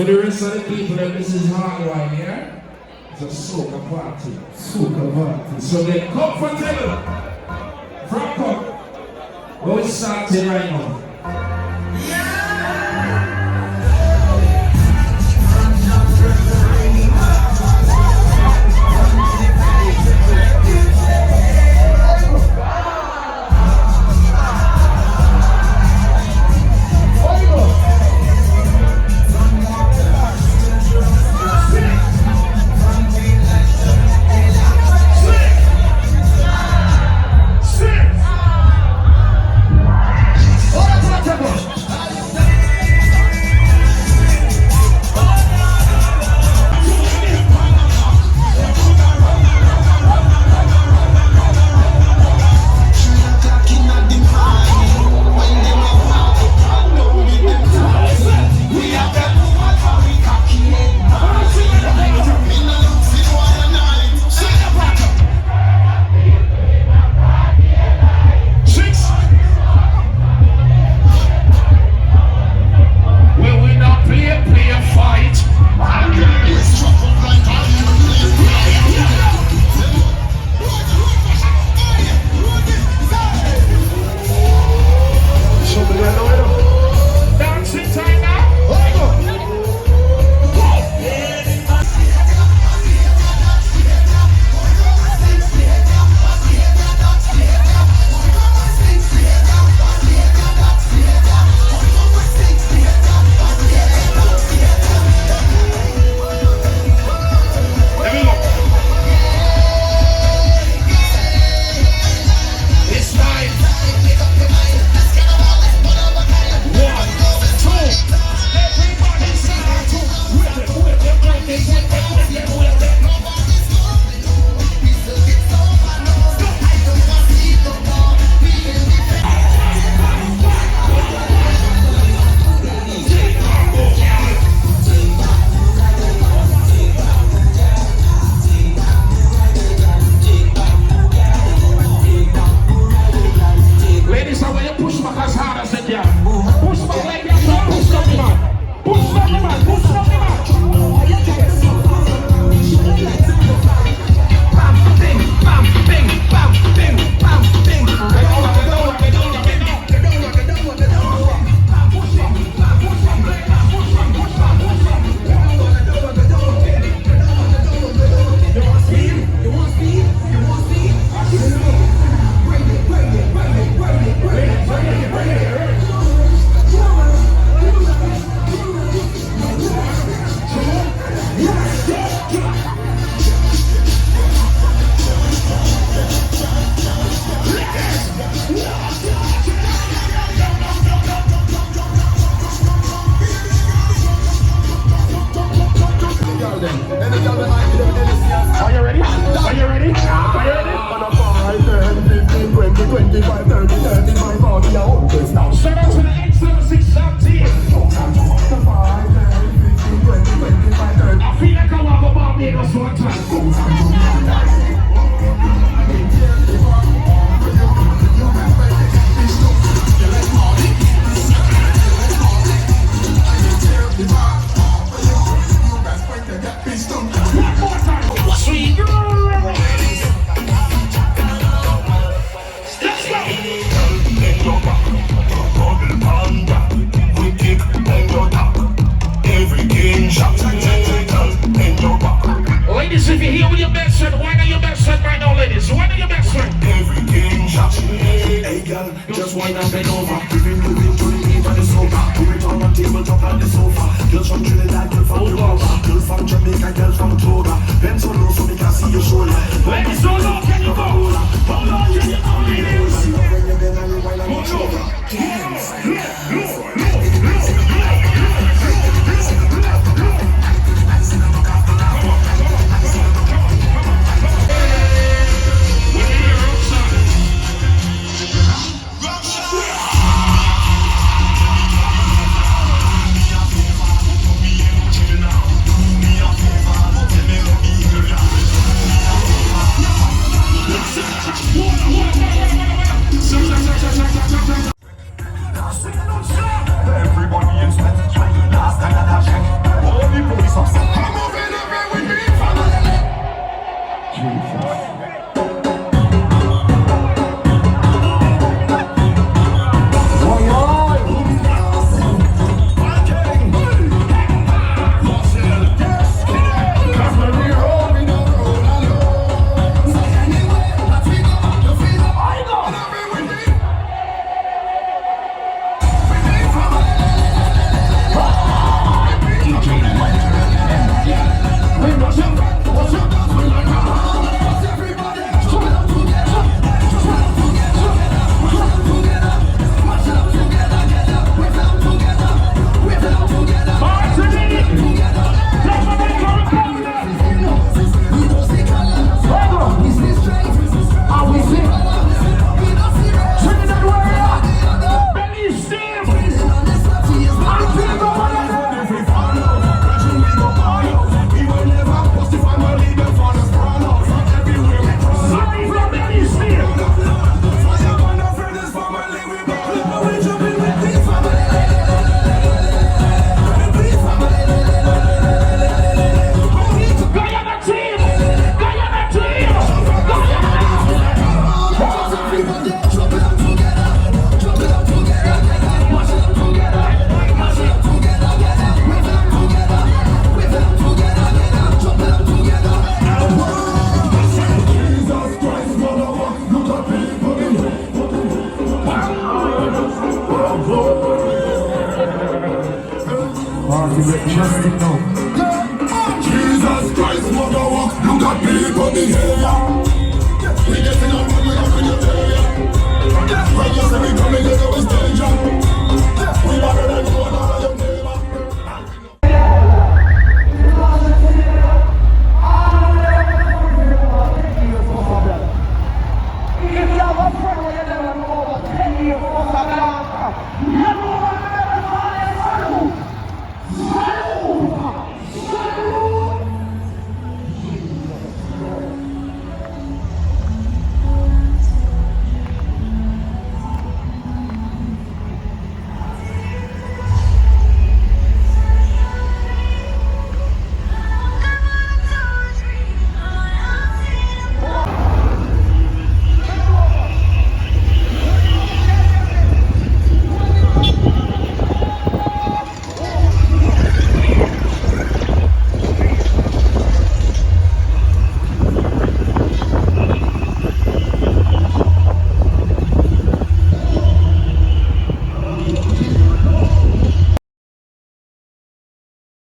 For the rest of the people, this is hard wine here. It's a soca party. Soca party. So they're comfortable. Frank up. We're starting right now. Hold on. wine and bend over. Giving you victory even the sofa. Do it on the table top on the sofa. Girls from Trinidad, girls from Tobago, girls from Jamaica, girls from Toga. Bend so low so we can see your shoulder. When it's so low, can you go? Hold on, can you go, ladies? Hold over. Everybody is meant to try last time that I check. All the police are saying, I'm moving away with me, family. Jesus. Just to know. Jesus Christ, mother walk, look at me, put me here. We getting up.